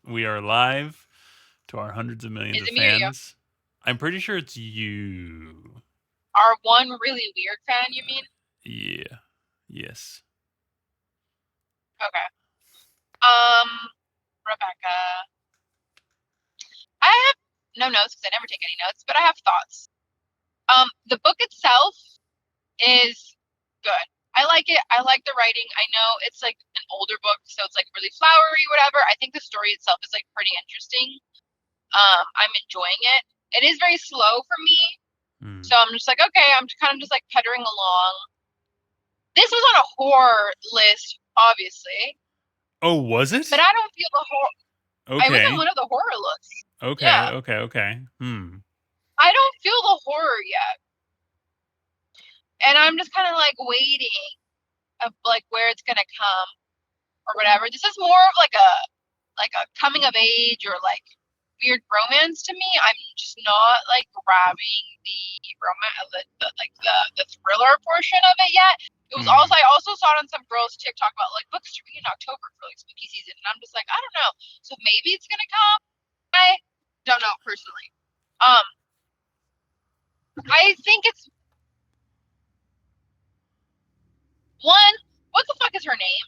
We are live to our hundreds of millions Is of it me or you? fans. I'm pretty sure it's you. Our one really weird fan, you mean? Yeah. Yes. Okay. Um, Rebecca. I have no notes because I never take any notes, but I have thoughts. The book itself is good. I like it. I like the writing. I know it's like an older book, so it's like really flowery, whatever. I think the story itself is like pretty interesting. I'm enjoying it. It is very slow for me, Hmm. so I'm just like, okay, I'm kind of just like puttering along. This was on a horror list, obviously, Oh, was but it? I don't feel the horror. I was in Okay. one of the horror lists. Okay. Yeah, Okay. Okay. Hmm. I don't feel the horror yet, and I'm just kind of like waiting of like where it's gonna come or whatever. This is more of like a coming of age or like weird romance to me. I'm just not like grabbing the romance, the thriller portion of it yet. It was also Hmm. I also saw it on some girls' TikTok about like books to read in October for like spooky season, and I'm just like I don't know. So maybe it's gonna come. I don't know personally. Um, I think it's one. What the fuck is her name?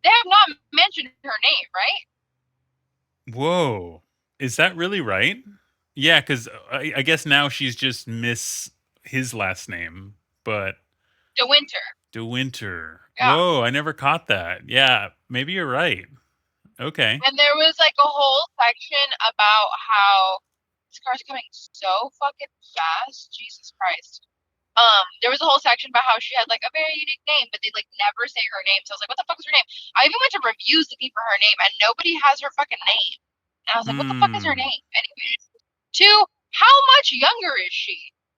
They have not mentioned her name, right? Whoa. Is that really right? Yeah, because I guess now she's just Miss his last name, but De Winter. De Winter. Yeah. Whoa, I never caught that. Yeah, maybe you're right. Okay. And there was like a whole section about how this car's coming so fucking fast. Jesus Christ. There was a whole section about how she had like a very unique name, but they like never say her name. So I was like, what the fuck is her name? I even went to reviews looking for her name, and nobody has her fucking name. And I was like, what the fuck is her Hmm. name? Anyways, two, how much younger is she?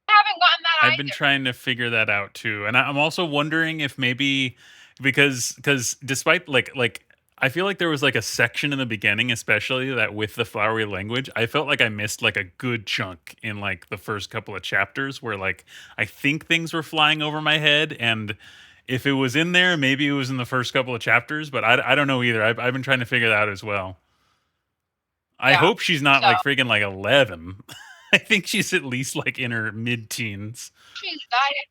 I haven't gotten that I've been either. trying to figure that out too, and I'm also wondering if maybe because despite like I feel like there was like a section in the beginning, especially that with the flowery language, I felt like I missed like a good chunk in like the first couple of chapters where like I think things were flying over my head, and if it was in there, maybe it was in the first couple of chapters, but I don't know either. I've been trying to figure that out as well. I Yeah. hope she's not So like freaking like 11. I think she's at least like in her mid teens. she's died,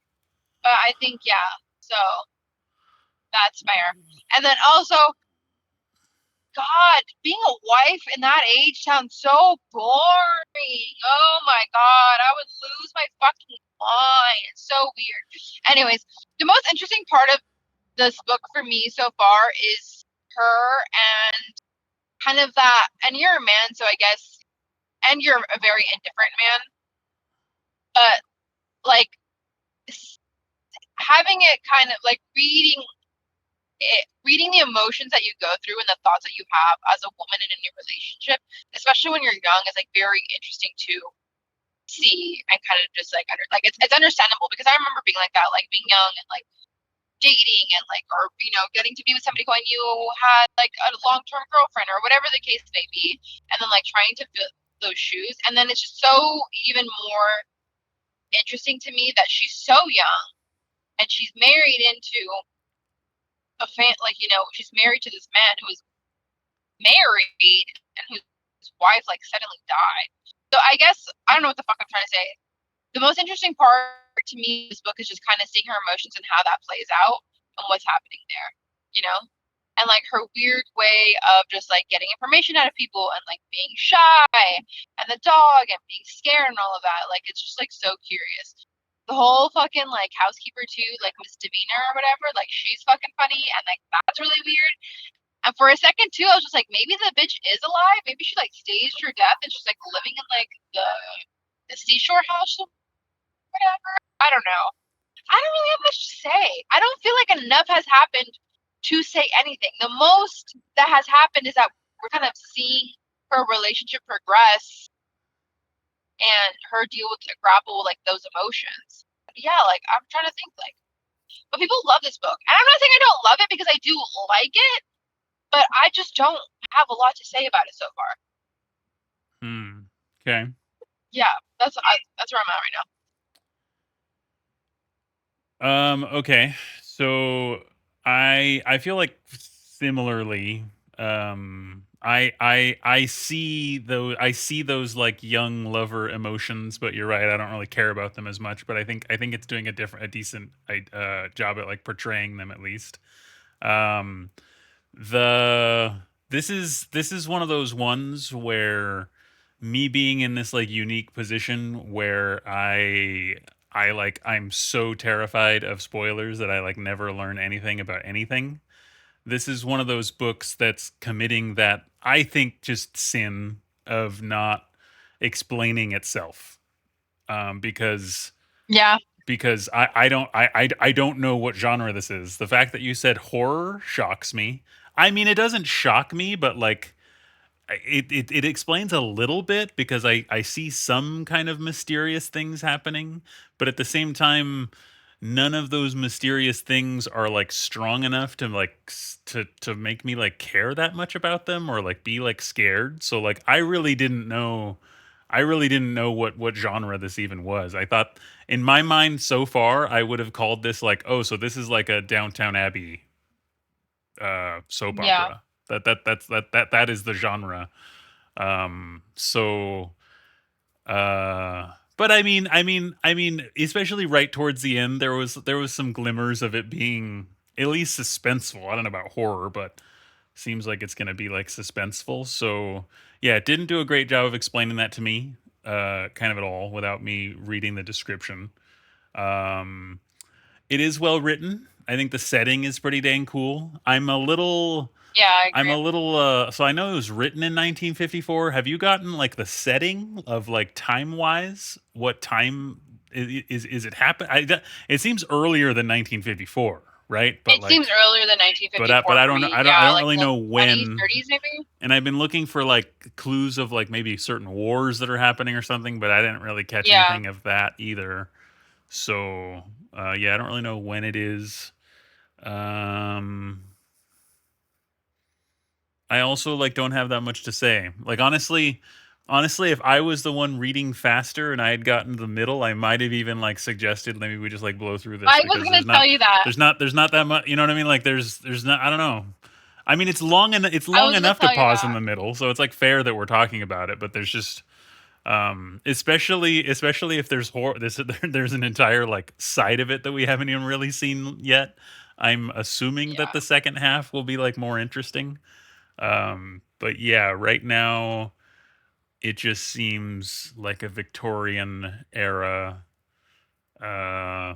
but I think yeah. So that's fair. And then also God, being a wife in that age sounds so boring. Oh my God, I would lose my fucking mind. It's so weird. Anyways, the most interesting part of this book for me so far is her and kind of that. And you're a man, so I guess, and you're a very indifferent man, but like having it kind of like reading the emotions that you go through and the thoughts that you have as a woman in a new relationship, especially when you're young, is like very interesting to see and kind of just like it's understandable because I remember being like that, like being young and like dating and like or getting to be with somebody who I knew had like a long term girlfriend or whatever the case may be, and then like trying to fill those shoes, and then it's just so even more interesting to me that she's so young and she's married into a fan like she's married to this man who is married and whose wife like suddenly died. So I guess I don't know what the fuck I'm trying to say. The most interesting part to me of this book is just kind of seeing her emotions and how that plays out and what's happening there, you know? And like her weird way of just like getting information out of people and like being shy and the dog and being scared and all of that. Like it's just like so curious. The whole fucking like housekeeper too, like misdemeanor or whatever, like she's fucking funny and like that's really weird. And for a second too, I was just like, maybe the bitch is alive. Maybe she like staged her death and she's like living in like the seashore house or whatever. I don't know. I don't really have much to say. I don't feel like enough has happened to say anything. The most that has happened is that we're kind of seeing her relationship progress and her deal with grapple with like those emotions. Yeah, like I'm trying to think like, but people love this book, and I'm not saying I don't love it because I do like it, but I just don't have a lot to say about it so far. Hmm. Okay. Yeah, that's where I'm at right now. Okay. So I feel like similarly, I see those like young lover emotions, but you're right. I don't really care about them as much. But I think it's doing a decent job at like portraying them at least. Um, the this is one of those ones where me being in this like unique position where I'm so terrified of spoilers that I like never learn anything about anything. This is one of those books that's committing that I think just sin of not explaining itself, because Yeah, I don't know what genre this is. The fact that you said horror shocks me. I mean, it doesn't shock me, but like it explains a little bit because I see some kind of mysterious things happening, but at the same time, none of those mysterious things are like strong enough to like to make me like care that much about them or like be like scared. So like I really didn't know what genre this even was. I thought in my mind so far I would have called this like, oh, so this is like a Downtown Abbey soap yeah, opera. That is the genre. So but I mean, especially right towards the end, there was some glimmers of it being at least suspenseful. I don't know about horror, but seems like it's gonna be like suspenseful. So yeah, it didn't do a great job of explaining that to me, kind of at all, without me reading the description. Um, it is well written. I think the setting is pretty dang cool. yeah. I I'm agree. a little so I know it was written in 1954. Have you gotten like the setting of like time-wise? What time is it happen? It seems earlier than 1954, right? But It seems like earlier than but 1954 I for don't know me. Yeah, I don't like really the know 20s, when. 30s maybe. And I've been looking for like clues of like maybe certain wars that are happening or something, but I didn't really catch Yeah, anything of that either. So, yeah, I don't really know when it is. Um I also like don't have that much to say. Like honestly, if I was the one reading faster and I had gotten to the middle, I might have even like suggested maybe we just like blow through this I was because gonna tell you that. there's not that much. You know what I mean? Like there's not. I don't know. I mean, it's I long was gonna enough to tell you pause in that. the middle, so it's like fair that we're talking about it. But there's just especially if there's there's an entire like side of it that we haven't even really seen yet. I'm assuming that Yeah, the second half will be like more interesting. But yeah, right now it just seems like a Victorian era. Uh,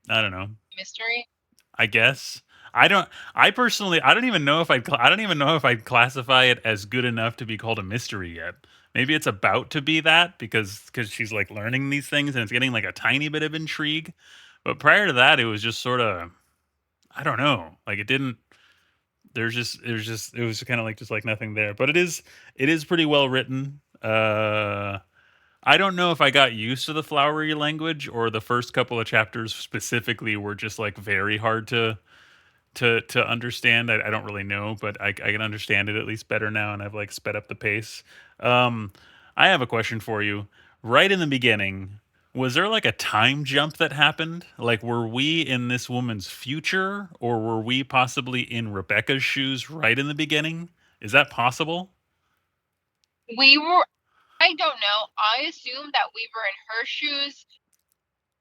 I don't know. mystery. I guess I don't. I personally, I don't even know if I don't even know if I'd classify it as good enough to be called a mystery yet. Maybe it's about to be that because she's like learning these things and it's getting like a tiny bit of intrigue. But prior to that, it was just sort of I don't know. Like it didn't. There's just it was kind of like just like nothing there. But it is pretty well written. I don't know if I got used to the flowery language or the first couple of chapters specifically were just like very hard to understand. I don't really know, but I can understand it at least better now, and I've like sped up the pace. Um, I have a question for you. Right in the beginning, was there like a time jump that happened? Like, were we in this woman's future, or were we possibly in Rebecca's shoes right in the beginning? Is that possible? We were. I don't know. I assumed that we were in her shoes,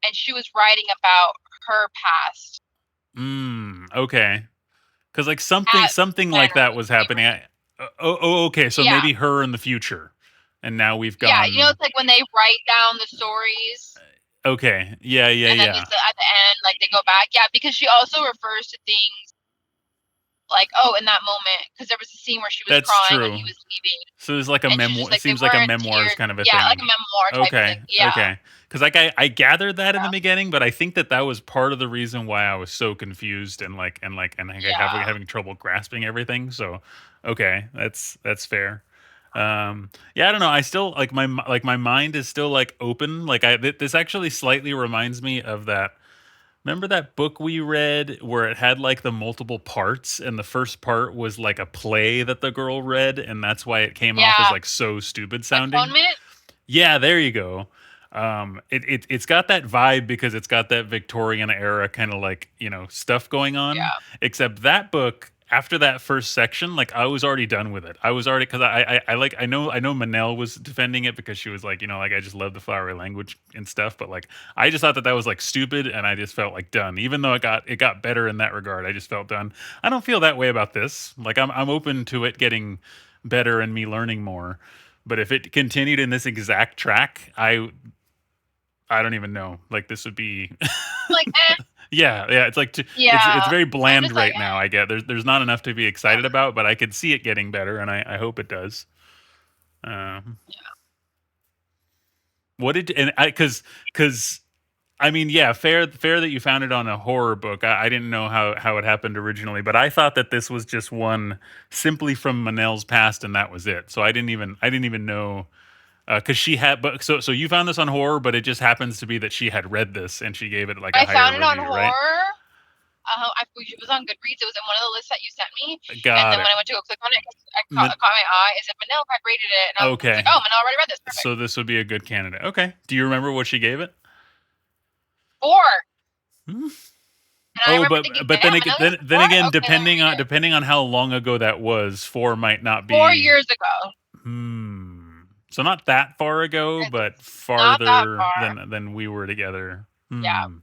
and she was writing about her past Okay. Because like something at something then like or that the was same or happening. something. Okay. So Yeah, maybe her in the future, and now we've yeah. You know, gone. it's like when they write down the stories, Okay. Yeah. Yeah. and then Yeah. this at the end, like they go back. Yeah, because she also refers to things like, oh, in that moment, because there was a scene where she was That's crying when true. he was leaving, So there's like a and she's just memoir. It like, they seems like a weren't memoirs tears. kind of a Yeah, like thing. a memoir type thing. Okay. Yeah, Okay. Because like I gathered that in the yeah, beginning, but I think that was part of the reason why I was so confused and like yeah. having trouble grasping everything. So okay, that's fair. Yeah, I don't know. I still like my mind is still like open. Like this actually slightly reminds me of that. Remember that book we read where it had like the multiple parts, and the first part was like a play that the girl read, and that's why it came off as Yeah, like so stupid sounding? atonement. Yeah, there you go. It's got that vibe because it's got that Victorian era kind of like stuff going on. Yeah, Except that book after that first section, like I was already done with it. I was already because I know Manel was defending it because she was like, like I just love the flowery language and stuff, but like I just thought that was like stupid, and I just felt like done. Even though it got better in that regard, I just felt done. I don't feel that way about this. Like I'm open to it getting better and me learning more, but if it continued in this exact track, I don't even know. Like this would be Like, yeah, yeah. It's like it's yeah. very I'm bland just like, right now. I get there's not enough to be excited yeah, about, but I could see it getting better, and I hope it does. Um, what did and I because I mean, yeah, fair that you found it on a horror book. I didn't know how it happened originally, but I thought that this was just one simply from Manel's past, and that was it. So I didn't even know because she had but so you found this on horror, but it just happens to be that she had read this and she gave it like a I higher found it on review, right? horror. I wish it was on Goodreads. It was in one of the lists that you sent me, and Got then when it. I went to go click on it, Ma- it caught my eye. It said Manel had rated it, and I was like, okay, oh, Manel already read this. Perfect. so this would be a good candidate. Okay. Do you remember what she gave it? 4. Hmm? And I Oh, remember but thinking, but damn, then Manel again, gave then it then 4. again, Okay, let me depending read on it. depending on how long ago that was, four might not 4 years be. ago. Hmm. So not that far ago, but It's not that farther far. than we were together. Yeah. Hmm.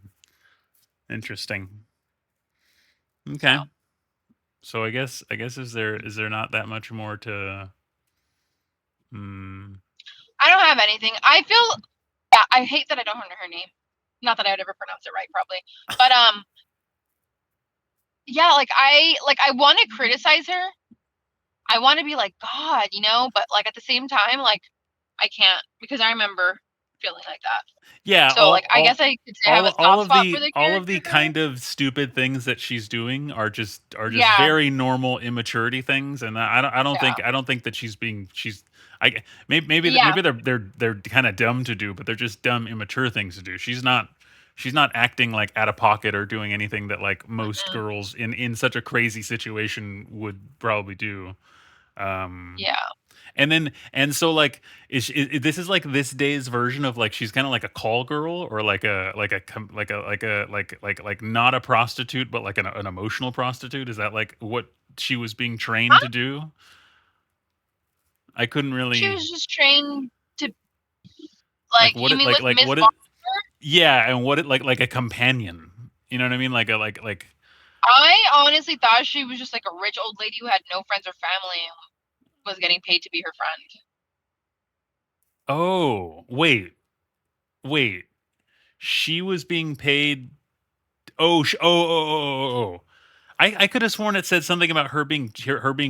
Interesting. So Okay. So I guess is there not that much more to? Hmm. I don't have anything. I feel, yeah, I hate that I don't know her name. Not that I would ever pronounce it right, probably. But yeah, like I want to criticize her. I want to be like God, but like at the same time, like I can't because I remember feeling like that. Yeah, So like I guess I could say I have a all soft of spot for the the all of the character. kind of stupid things that she's doing are just Yeah, very normal immaturity things, and yeah, I don't think that she's I yeah. maybe they're kind of dumb to do, but they're just dumb immature things to do. She's not acting like out of pocket or doing anything that like most Mm-mm. girls in such a crazy situation would probably do. Um, Yeah. and so like this is like this day's version of like she's kind of like a call girl or like not a prostitute but like an emotional prostitute. Is that like what she was being trained Huh? to do? I couldn't She really was just trained to like like. what You it mean with like Miss what it Barker? yeah, and what it like a companion. You know what I mean? Like I honestly thought she was just like a rich old lady who had no friends or family and was getting paid to be her friend. oh wait, she was being paid. Oh. I could have sworn it said something about her being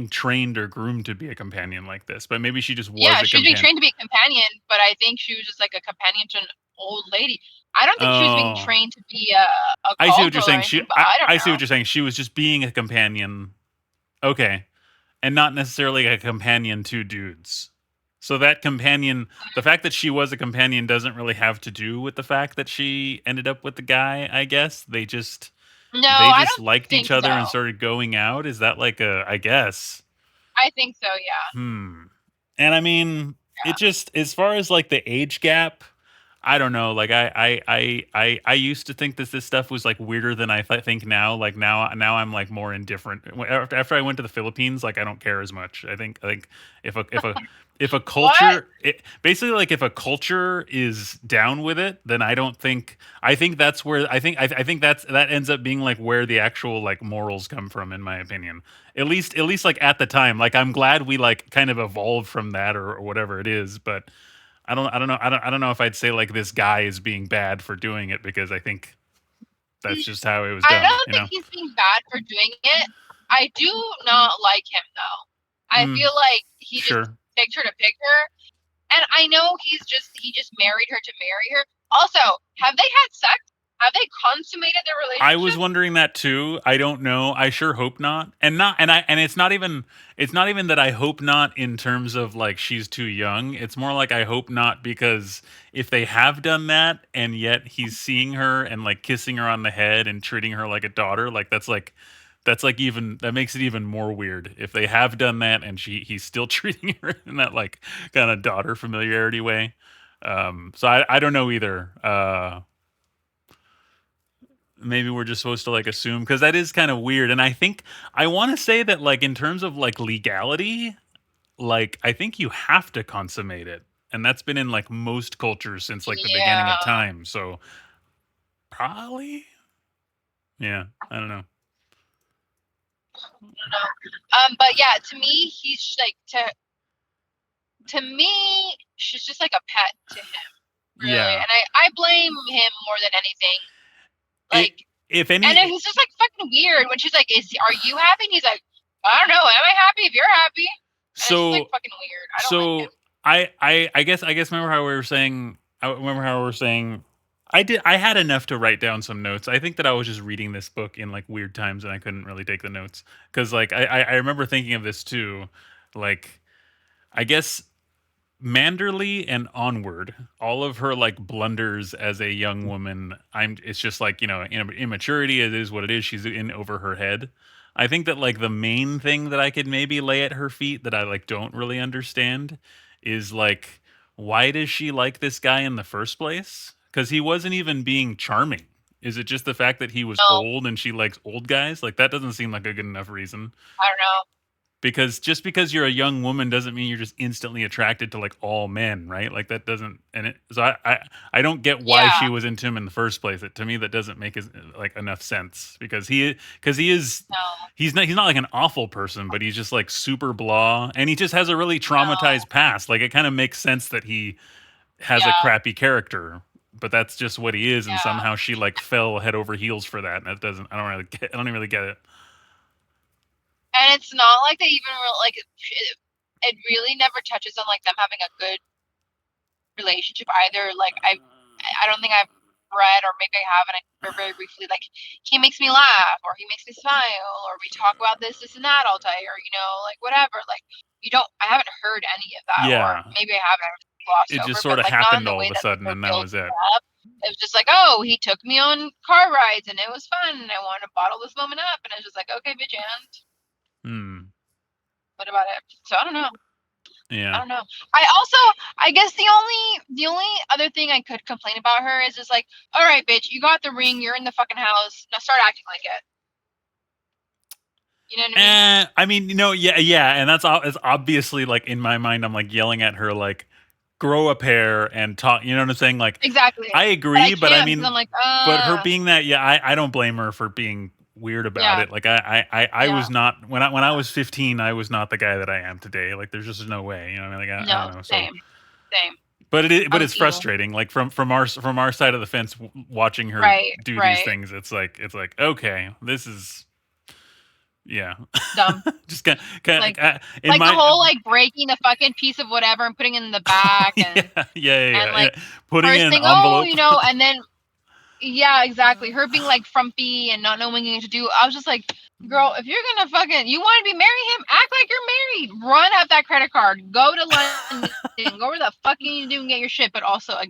trained or groomed to be a companion like this, but maybe she just was Yeah, a she was being companion. trained to be a companion, but I think she was just like a companion to an old lady. I don't think she was being Oh, trained to be a I see call what you're girl or saying. She, anything, but I, I don't I see what know. you're saying. She was just being a companion. Okay, and not necessarily a companion to dudes. So that companion, the fact that she was a companion doesn't really have to do with the fact that she ended up with the guy. I guess No, they I just don't liked each think other and so. started going out. Is that like a? I guess. I think so, yeah. Hmm. And I mean, it Yeah. just as far as like the age gap, I don't know. Like I used to think that this stuff was like weirder than think now. Like now I'm like more indifferent. After I went to the Philippines, like I don't care as much. I think if a What? culture basically like if a culture is down with it, then I don't think I think that's where I think that ends up being like where the actual like morals come from in my opinion. At least like at the time. Like I'm glad we like kind of evolved from that or whatever it is, but I don't know if I'd say like this guy is being bad for doing it because I think that's just how it was I done, don't you think know? he's being bad for doing it. I do not like him though. I Mm, feel like he just sure. picked her to pick her. And I know he just married her to marry her. Also, have they had sex? Have they consummated their I was relationship? wondering that too. I don't know. I sure hope not. And it's not even that I hope not in terms of like she's too young. It's more like I hope not because if they have done that and yet he's seeing her and like kissing her on the head and treating her like a daughter, like that's like even that makes it even more weird. If they have done that and he's still treating her in that like kind of daughter familiarity way. So I don't know either. maybe we're just supposed to like assume because that is kind of weird. And I think I want to say that like in terms of like legality, like I think you have to consummate it, and that's been in like most cultures since like the beginning of Yeah. time. So probably, yeah, I don't know. I don't know. But yeah, to me, he's just, like to me, she's just like a pet to him, really. Yeah, And I blame him more than anything. it Like, if and then any. he's just like fucking weird when she's like, are you happy?" And he's like, "I don't know. Am I happy if you're happy?" And it's just like So fucking weird. I don't like him. so I guess remember how we were saying. I remember how we were saying. I had enough to write down some notes. I think that I was just reading this book in like weird times and I couldn't really take the notes because like I remember thinking of this too, like I guess Manderley and onward, all of her like blunders as a young woman, it's just like, immaturity, it is what it is. She's in over her head. I think that like the main thing that I could maybe lay at her feet that I like don't really understand is like why does she like this guy in the first place? Cuz he wasn't even being charming. Is it just the fact that he was No, old and she likes old guys? Like that doesn't seem like a good enough reason I don't know. because just because you're a young woman doesn't mean you're just instantly attracted to like all men, right? Like that doesn't and it so I don't get why Yeah, she was into him in the first place. To me that doesn't make like enough sense because he is no, he's not like an awful person, but he's just like super blah and he just has a really traumatized no, past. Like it kind of makes sense that he has a yeah, crappy character, but that's just what he is and yeah. somehow she like fell head over heels for that and that doesn't I don't even really get it. And it's not like they even like it really never touches on like them having a good relationship either. Like I don't think I've read, or maybe I have, and I remember very briefly, like he makes me laugh, or he makes me smile, or we talk about this and that all day, or like whatever. Like you don't, I haven't heard any of that, or Yeah, maybe I haven't, I just glossed it just over, sort but of like not in happened the all way of a that like sudden they're and that was building it. it up. It was just like, oh, he took me on car rides and it was fun, and I wanted to bottle this moment up, and it's just like, okay, bitch, and Hmm. what about it? So I don't know. I Yeah. don't know. I also, I guess the only other thing I could complain about her is just like, all right, bitch, you got the ring, you're in the fucking house, now start acting like it. You know what I mean? I mean, yeah, yeah, and it's obviously like in my mind, I'm like yelling at her, like, grow a pair and talk. You know what I'm saying? Like, Exactly. I But I agree, but I can't because mean, I'm like, but her being that, yeah, I don't blame her for being weird about yeah, it. Like, I yeah, was not when I was 15, I was not the guy that I am today. Like, there's just no way. You know, what I mean, like, I no, don't know. So, same, same. I but was it's evil. frustrating. Like from our side of the fence, watching her Right, do these right. things, it's like okay, this is yeah. Dumb. Just kind Like, of in like the my whole like breaking the fucking piece of whatever and putting it in the back, yeah, and yeah, yeah, and yeah, like yeah. Putting first in an thing, oh, envelope. and then yeah, exactly. Her being like frumpy and not knowing what to do. I was just like, girl, if you're gonna fucking, you want to be marry him, act like you're married. Run up that credit card. Go to London. Go where the fuck you need to do and get your shit. But also, again,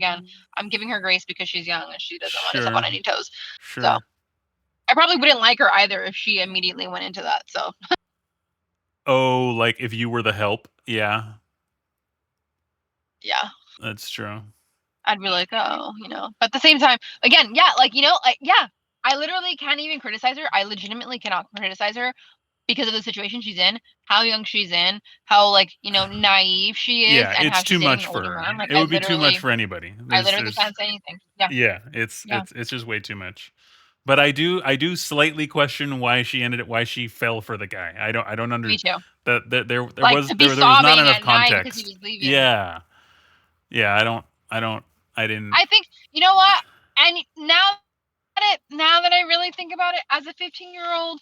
I'm giving her grace because she's young and she doesn't want to step on Sure, any toes. So sure. I probably wouldn't like her either if she immediately went into that. So Oh, like if you were the help, yeah, yeah, that's true. I'd be like, oh, But at the same time, again, yeah, like like yeah, I literally can't even criticize her. I legitimately cannot criticize her because of the situation she's in, how young she's in, how like, naive she is, Yeah, and how it's too she's dating much an for older her. man. Like It would be too much for anybody. I There's, literally there's, can't say anything. Yeah, yeah, it's yeah. it's it's just way too much. But I do slightly question why she fell for the guy. I don't Me too. that there Like was to be there was not sobbing enough at night because he context. was leaving. Yeah. Yeah, I don't I didn't I think you know what? And now that I really think about it, as a 15-year-old,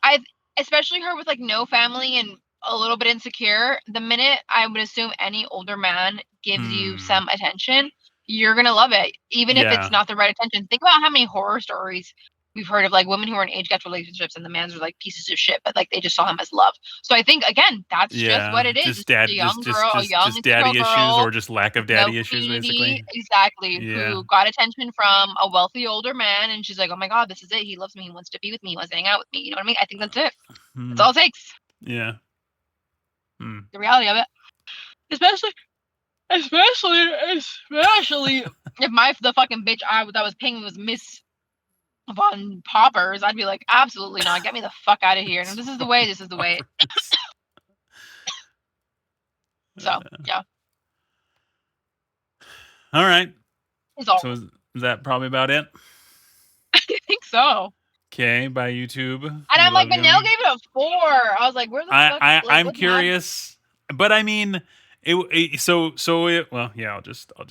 I especially her with like no family and a little bit insecure, the minute I would assume any older man gives you hmm. some attention, you're gonna love it, even if it's Yeah. not the right attention. Think about how many horror stories we've heard of like women who are in age gap relationships and the mans are like pieces of shit, but like they just saw him as love. So I think again, that's just what Yeah. it is. Just It's just a dad young girl, a young just insecure daddy issues girl or just lack with of no daddy issues community, basically. exactly, Yeah. who got attention from a wealthy older man, and she's like, oh my god, this is it. He loves me. He wants to be with me. He wants to hang out with me. You know what I mean? I think that's it. That's Hmm. all it takes. Yeah. Hmm. The reality of it, especially, especially, especially if the fucking bitch that was paying me was Miss Von Poppers, I'd be like, absolutely not. Get me the fuck out of here. And if this is the way, this is the way. So yeah, All right. it's all. So is that probably about it? I think so. Okay. Bye, YouTube. And We I'm like, love Manel you. gave it a 4. I was like, where the fuck? Like, I'm what happened? curious, but I mean, well, yeah. I'll just stop.